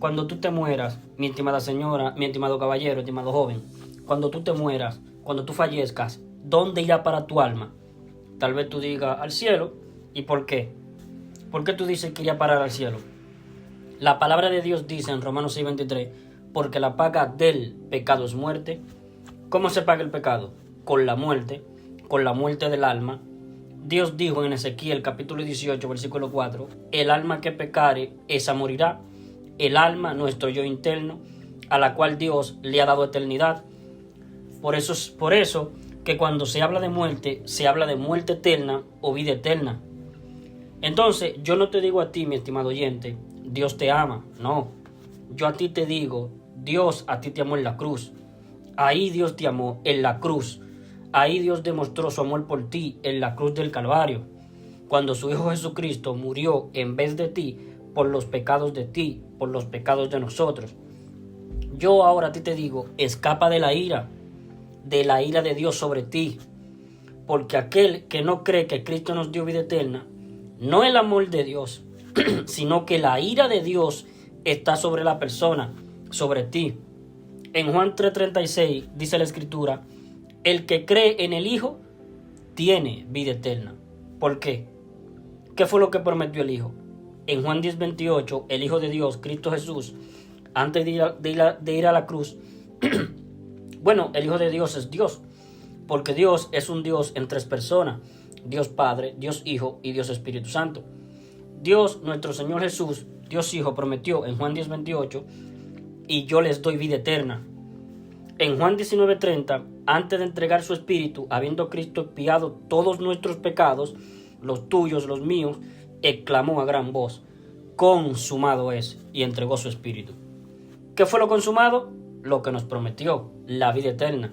cuando tú te mueras, mi estimada señora, mi estimado caballero, estimado joven, cuando tú te mueras, cuando tú fallezcas, ¿dónde irá para tu alma? Tal vez tú digas al cielo. ¿Y por qué? ¿Por qué tú dices que iría a parar al cielo? La palabra de Dios dice en Romanos 6:23, porque la paga del pecado es muerte. ¿Cómo se paga el pecado? Con la muerte del alma. Dios dijo en Ezequiel capítulo 18, versículo 4, el alma que pecare, esa morirá. El alma, nuestro yo interno, a la cual Dios le ha dado eternidad. Por eso que cuando se habla de muerte, se habla de muerte eterna o vida eterna. Entonces, yo no te digo a ti, mi estimado oyente, Dios te ama. No, yo a ti te digo, Dios a ti te amó en la cruz. Ahí Dios te amó en la cruz. Ahí Dios demostró su amor por ti en la cruz del Calvario, cuando su Hijo Jesucristo murió en vez de ti por los pecados de ti, por los pecados de nosotros. Yo ahora a ti te digo, escapa de la ira de Dios sobre ti, porque aquel que no cree que Cristo nos dio vida eterna, no el amor de Dios, sino que la ira de Dios está sobre la persona, sobre ti. En Juan 3:36 dice la Escritura, el que cree en el Hijo tiene vida eterna. ¿Por qué? ¿Qué fue lo que prometió el Hijo? En Juan 10:28, el Hijo de Dios, Cristo Jesús, antes de ir a la cruz, bueno, el Hijo de Dios es Dios, porque Dios es un Dios en tres personas, Dios Padre, Dios Hijo y Dios Espíritu Santo. Dios, nuestro Señor Jesús, Dios Hijo, prometió en Juan 10:28, y yo les doy vida eterna. En Juan 19:30, antes de entregar su Espíritu, habiendo Cristo expiado todos nuestros pecados, los tuyos, los míos, exclamó a gran voz, consumado es, y entregó su Espíritu. ¿Qué fue lo consumado? Lo que nos prometió, la vida eterna.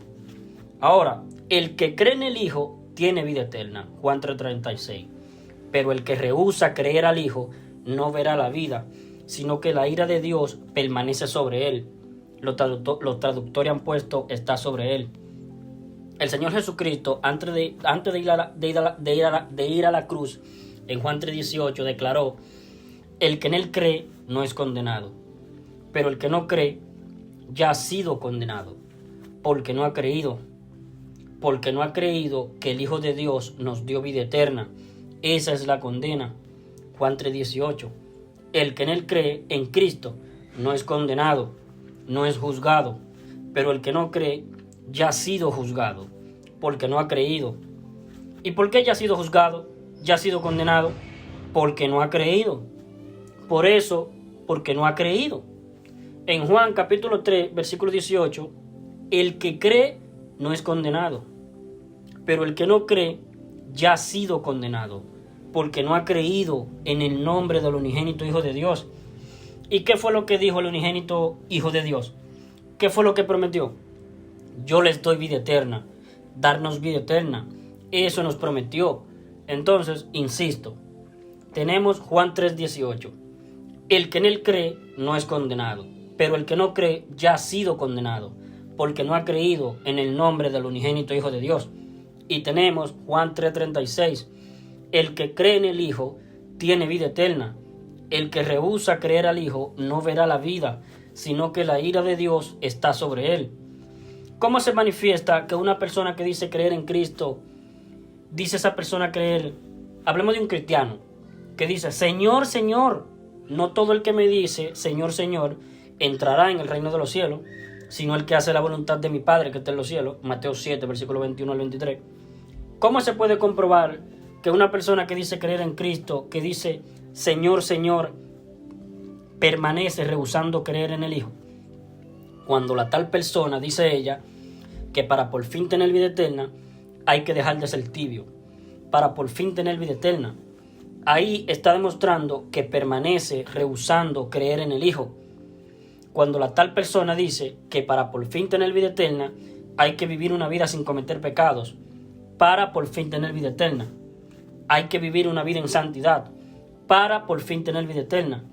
Ahora, el que cree en el Hijo tiene vida eterna, Juan 3:36. Pero el que rehúsa creer al Hijo no verá la vida, sino que la ira de Dios permanece sobre él. Los traductores han puesto está sobre él. El Señor Jesucristo, antes de ir a la cruz, en Juan 3:18 declaró, el que en él cree no es condenado, pero el que no cree ya ha sido condenado, porque no ha creído que el Hijo de Dios nos dio vida eterna. Esa es la condena. Juan 3:18. El que en él cree, en Cristo, no es condenado, no es juzgado, pero el que no cree ya ha sido juzgado, porque no ha creído. ¿Y por qué ya ha sido juzgado? Ya ha sido condenado, porque no ha creído. Por eso, porque no ha creído. En Juan capítulo 3, versículo 18, el que cree no es condenado, pero el que no cree ya ha sido condenado, porque no ha creído en el nombre del unigénito Hijo de Dios. ¿Y qué fue lo que dijo el unigénito Hijo de Dios? ¿Qué fue lo que prometió? Yo les doy vida eterna, darnos vida eterna. Eso nos prometió. Entonces, insisto, tenemos Juan 3:18. El que en él cree no es condenado, pero el que no cree ya ha sido condenado, porque no ha creído en el nombre del unigénito Hijo de Dios. Y tenemos Juan 3:36. El que cree en el Hijo tiene vida eterna. El que rehúsa creer al Hijo no verá la vida, sino que la ira de Dios está sobre él. ¿Cómo se manifiesta que una persona que dice creer en Cristo, dice esa persona creer? Hablemos de un cristiano que dice, Señor, Señor. No todo el que me dice, Señor, Señor, entrará en el reino de los cielos, sino el que hace la voluntad de mi Padre que está en los cielos. Mateo 7, versículo 21 al 23. ¿Cómo se puede comprobar que una persona que dice creer en Cristo, que dice Señor, Señor, permanece rehusando creer en el Hijo? Cuando la tal persona, dice ella, que para por fin tener vida eterna hay que dejar de ser tibio. Para por fin tener vida eterna. Ahí está demostrando que permanece rehusando creer en el Hijo. Cuando la tal persona dice que para por fin tener vida eterna hay que vivir una vida sin cometer pecados. Para por fin tener vida eterna hay que vivir una vida en santidad. Para por fin tener vida eterna.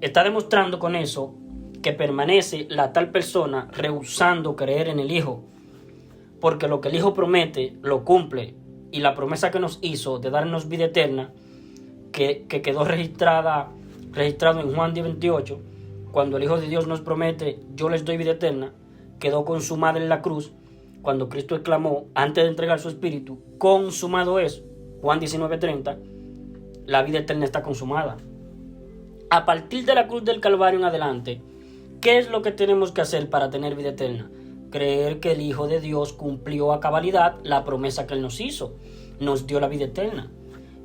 Está demostrando con eso que permanece la tal persona rehusando creer en el Hijo. Porque lo que el Hijo promete lo cumple. Y la promesa que nos hizo de darnos vida eterna, que quedó registrado en Juan 10:28, cuando el Hijo de Dios nos promete, yo les doy vida eterna, quedó consumada en la cruz, cuando Cristo exclamó, antes de entregar su espíritu, consumado es, Juan 19:30, la vida eterna está consumada. A partir de la cruz del Calvario en adelante, ¿qué es lo que tenemos que hacer para tener vida eterna? Creer que el Hijo de Dios cumplió a cabalidad la promesa que Él nos hizo, nos dio la vida eterna.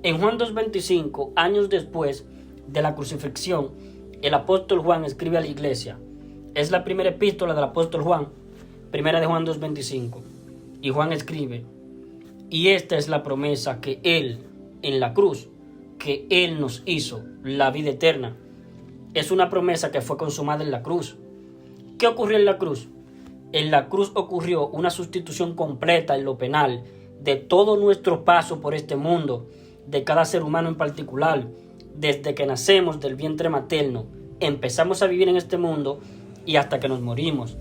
En Juan 2:25, años después de la crucifixión, el apóstol Juan escribe a la iglesia. Es la primera epístola del apóstol Juan, primera de Juan 2:25. Y Juan escribe, y esta es la promesa que Él, en la cruz, que Él nos hizo, la vida eterna. Es una promesa que fue consumada en la cruz. ¿Qué ocurrió en la cruz? En la cruz ocurrió una sustitución completa en lo penal de todo nuestro paso por este mundo, de cada ser humano en particular, desde que nacemos del vientre materno, empezamos a vivir en este mundo y hasta que nos morimos.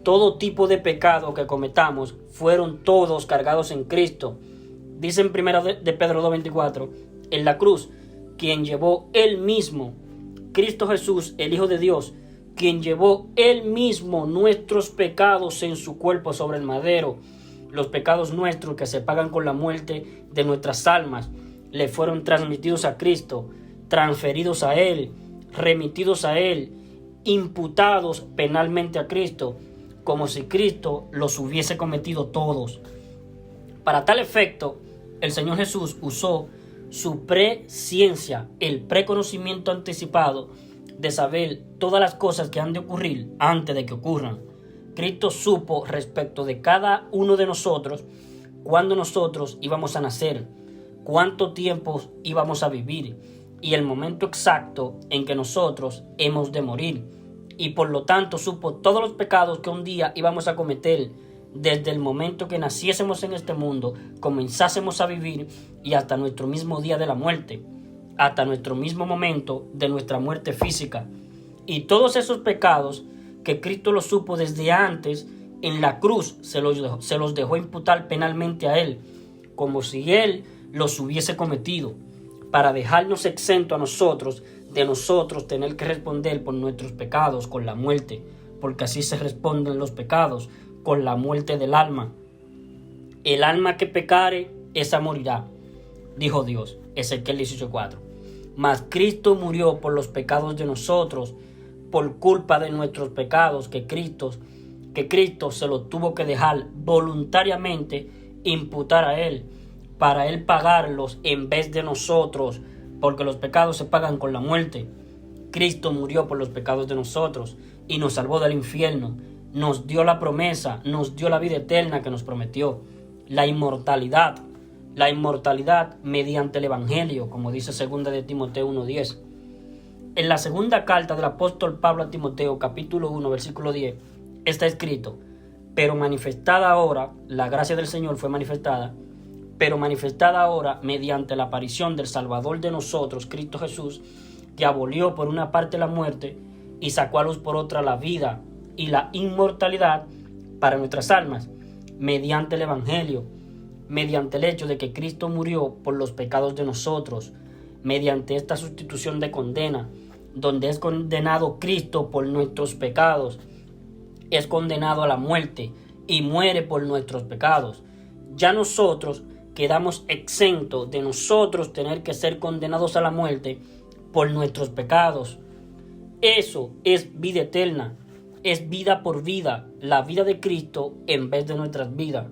Todo tipo de pecado que cometamos fueron todos cargados en Cristo. Dice en 1 de Pedro 2:24, en la cruz, quien llevó Él mismo, Cristo Jesús, el Hijo de Dios, quien llevó Él mismo nuestros pecados en su cuerpo sobre el madero. Los pecados nuestros que se pagan con la muerte de nuestras almas, le fueron transmitidos a Cristo, transferidos a Él, remitidos a Él, imputados penalmente a Cristo, como si Cristo los hubiese cometido todos. Para tal efecto, el Señor Jesús usó su presciencia, el preconocimiento anticipado de saber todas las cosas que han de ocurrir antes de que ocurran. Cristo supo respecto de cada uno de nosotros cuándo nosotros íbamos a nacer, cuánto tiempo íbamos a vivir y el momento exacto en que nosotros hemos de morir. Y por lo tanto supo todos los pecados que un día íbamos a cometer desde el momento que naciésemos en este mundo, comenzásemos a vivir y hasta nuestro mismo día de la muerte, hasta nuestro mismo momento de nuestra muerte física. Y todos esos pecados que Cristo los supo desde antes, en la cruz se los dejó imputar penalmente a Él, como si Él los hubiese cometido, para dejarnos exento a nosotros de nosotros tener que responder por nuestros pecados con la muerte, porque así se responden los pecados, con la muerte del alma. El alma que pecare, esa morirá, dijo Dios, Ezequiel 18:4. Mas Cristo murió por los pecados de nosotros, por culpa de nuestros pecados que Cristo se lo tuvo que dejar voluntariamente imputar a Él, para Él pagarlos en vez de nosotros, porque los pecados se pagan con la muerte. Cristo murió por los pecados de nosotros y nos salvó del infierno, nos dio la promesa, nos dio la vida eterna que nos prometió, la inmortalidad mediante el Evangelio, como dice 2 de Timoteo 1:10. En la segunda carta del apóstol Pablo a Timoteo, capítulo 1, versículo 10, está escrito, pero manifestada ahora, la gracia del Señor fue manifestada, pero manifestada ahora mediante la aparición del Salvador de nosotros, Cristo Jesús, que abolió por una parte la muerte y sacó a luz por otra la vida y la inmortalidad para nuestras almas, mediante el Evangelio, mediante el hecho de que Cristo murió por los pecados de nosotros, mediante esta sustitución de condena, donde es condenado Cristo por nuestros pecados, es condenado a la muerte y muere por nuestros pecados. Ya nosotros quedamos exentos de nosotros tener que ser condenados a la muerte por nuestros pecados. Eso es vida eterna, es vida por vida, la vida de Cristo en vez de nuestras vidas.